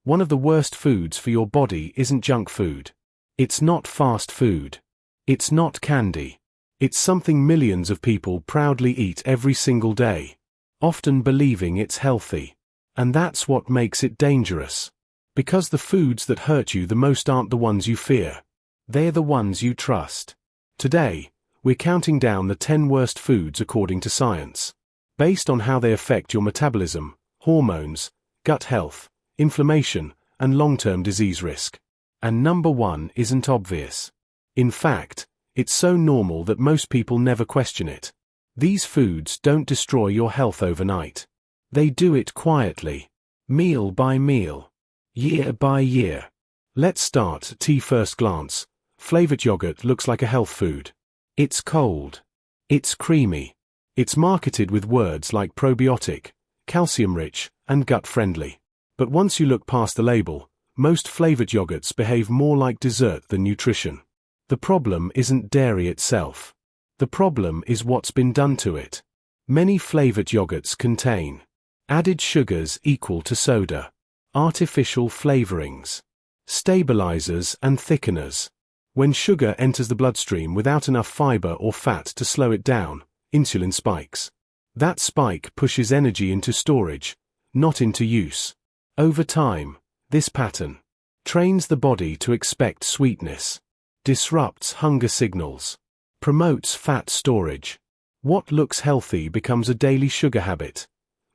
One of the worst foods for your body isn't junk food. It's not fast food. It's not candy. It's something millions of people proudly eat every single day, often believing it's healthy. And that's what makes it dangerous. Because the foods that hurt you the most aren't the ones you fear. They're the ones you trust. Today, we're counting down the 10 worst foods according to science, based on how they affect your metabolism, hormones, gut health, inflammation, and long-term disease risk. And number 1 isn't obvious. In fact, it's so normal that most people never question it. These foods don't destroy your health overnight. They do it quietly, meal by meal, year by year. Let's start at first glance. Flavored yogurt looks like a health food. It's cold. It's creamy. It's marketed with words like probiotic, calcium-rich, and gut-friendly. But once you look past the label, most flavored yogurts behave more like dessert than nutrition. The problem isn't dairy itself. The problem is what's been done to it. Many flavored yogurts contain added sugars equal to soda, artificial flavorings, stabilizers and thickeners. When sugar enters the bloodstream without enough fiber or fat to slow it down, insulin spikes. That spike pushes energy into storage, not into use. Over time, this pattern trains the body to expect sweetness, disrupts hunger signals, promotes fat storage. What looks healthy becomes a daily sugar habit.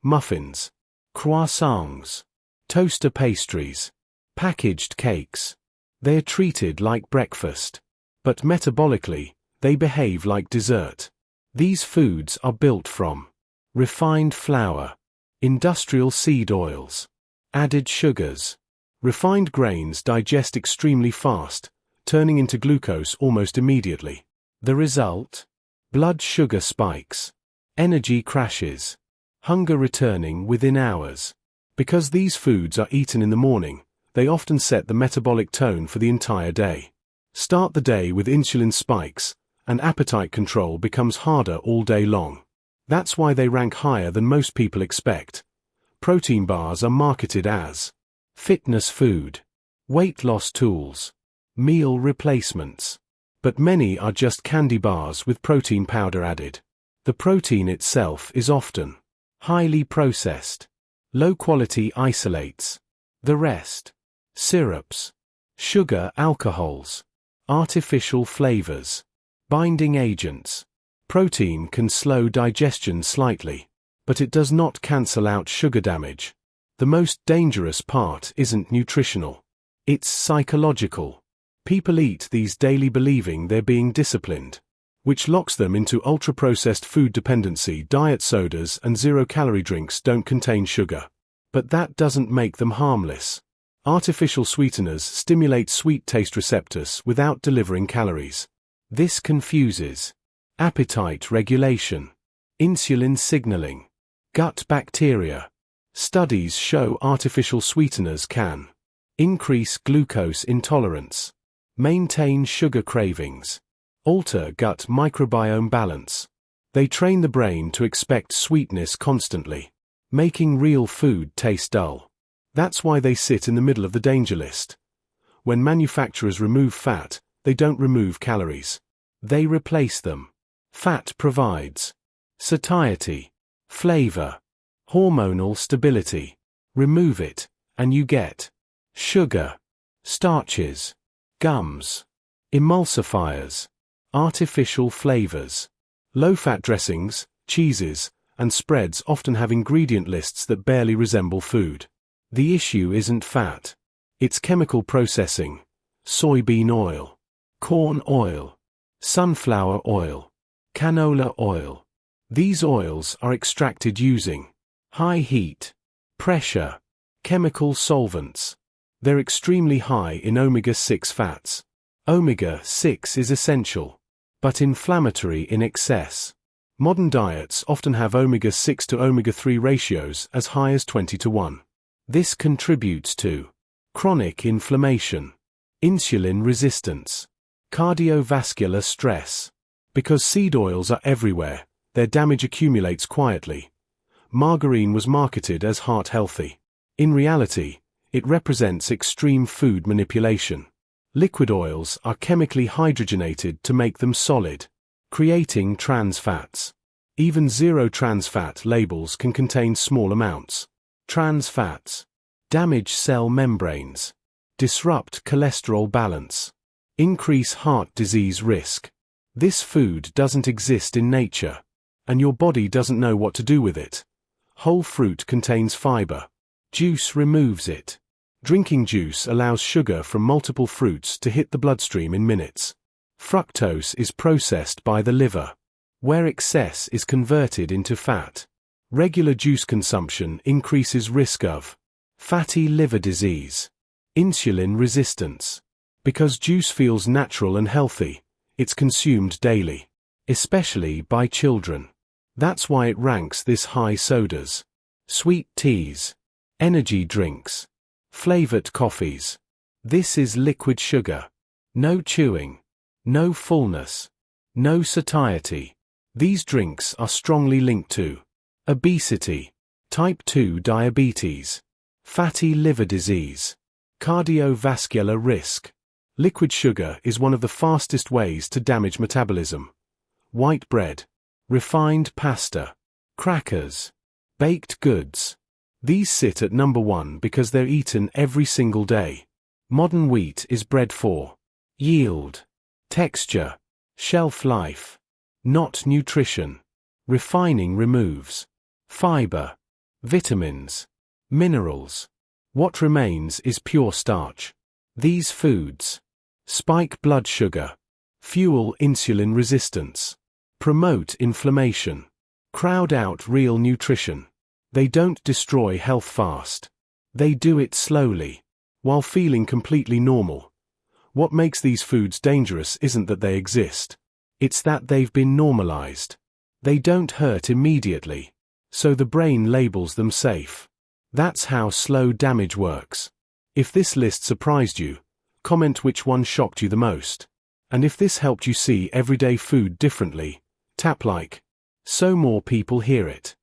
Muffins, croissants, toaster pastries, packaged cakes. They are treated like breakfast. But metabolically, they behave like dessert. These foods are built from refined flour, industrial seed oils, added sugars. Refined grains digest extremely fast, turning into glucose almost immediately. The result? Blood sugar spikes, energy crashes, hunger returning within hours. Because these foods are eaten in the morning, they often set the metabolic tone for the entire day. Start the day with insulin spikes, and appetite control becomes harder all day long. That's why they rank higher than most people expect. Protein bars are marketed as fitness food, weight loss tools, meal replacements. But many are just candy bars with protein powder added. The protein itself is often highly processed, low-quality isolates. The rest, syrups, sugar alcohols, artificial flavors, binding agents. Protein can slow digestion slightly, but it does not cancel out sugar damage. The most dangerous part isn't nutritional. It's psychological. People eat these daily believing they're being disciplined, which locks them into ultra-processed food dependency. Diet sodas and zero-calorie drinks don't contain sugar. But that doesn't make them harmless. Artificial sweeteners stimulate sweet taste receptors without delivering calories. This confuses appetite regulation, insulin signaling, gut bacteria. Studies show artificial sweeteners can increase glucose intolerance, maintain sugar cravings, alter gut microbiome balance. They train the brain to expect sweetness constantly, making real food taste dull. That's why they sit in the middle of the danger list. When manufacturers remove fat, they don't remove calories. They replace them. Fat provides satiety, flavor, hormonal stability. Remove it, and you get sugar, starches, gums, emulsifiers, artificial flavors. Low-fat dressings, cheeses, and spreads often have ingredient lists that barely resemble food. The issue isn't fat. It's chemical processing. Soybean oil, corn oil, sunflower oil, canola oil. These oils are extracted using high heat, pressure, chemical solvents. They're extremely high in omega-6 fats. Omega-6 is essential, but inflammatory in excess. Modern diets often have omega-6 to omega-3 ratios as high as 20:1. This contributes to chronic inflammation, insulin resistance, cardiovascular stress. Because seed oils are everywhere, their damage accumulates quietly. Margarine was marketed as heart-healthy. In reality, It represents extreme food manipulation. Liquid oils are chemically hydrogenated to make them solid, creating trans fats. Even zero trans fat labels can contain small amounts. Trans fats damage cell membranes, disrupt cholesterol balance, increase heart disease risk. This food doesn't exist in nature, and your body doesn't know what to do with it. Whole fruit contains fiber. Juice removes it. Drinking juice allows sugar from multiple fruits to hit the bloodstream in minutes. Fructose is processed by the liver, where excess is converted into fat. Regular juice consumption increases risk of fatty liver disease, insulin resistance. Because juice feels natural and healthy, it's consumed daily, especially by children. That's why it ranks this high. Sodas, sweet teas, energy drinks, flavored coffees. This is liquid sugar. No chewing, no fullness, no satiety. These drinks are strongly linked to obesity, type 2 diabetes, fatty liver disease, cardiovascular risk. Liquid sugar is one of the fastest ways to damage metabolism. White bread, refined pasta, crackers, baked goods. These sit at number 1 because they're eaten every single day. Modern wheat is bred for yield, texture, shelf life, not nutrition. Refining removes fiber, vitamins, minerals. What remains is pure starch. These foods spike blood sugar, fuel insulin resistance, promote inflammation, crowd out real nutrition. They don't destroy health fast. They do it slowly, while feeling completely normal. What makes these foods dangerous isn't that they exist. It's that they've been normalized. They don't hurt immediately, so the brain labels them safe. That's how slow damage works. If this list surprised you, comment which one shocked you the most. And if this helped you see everyday food differently, tap like, so more people hear it.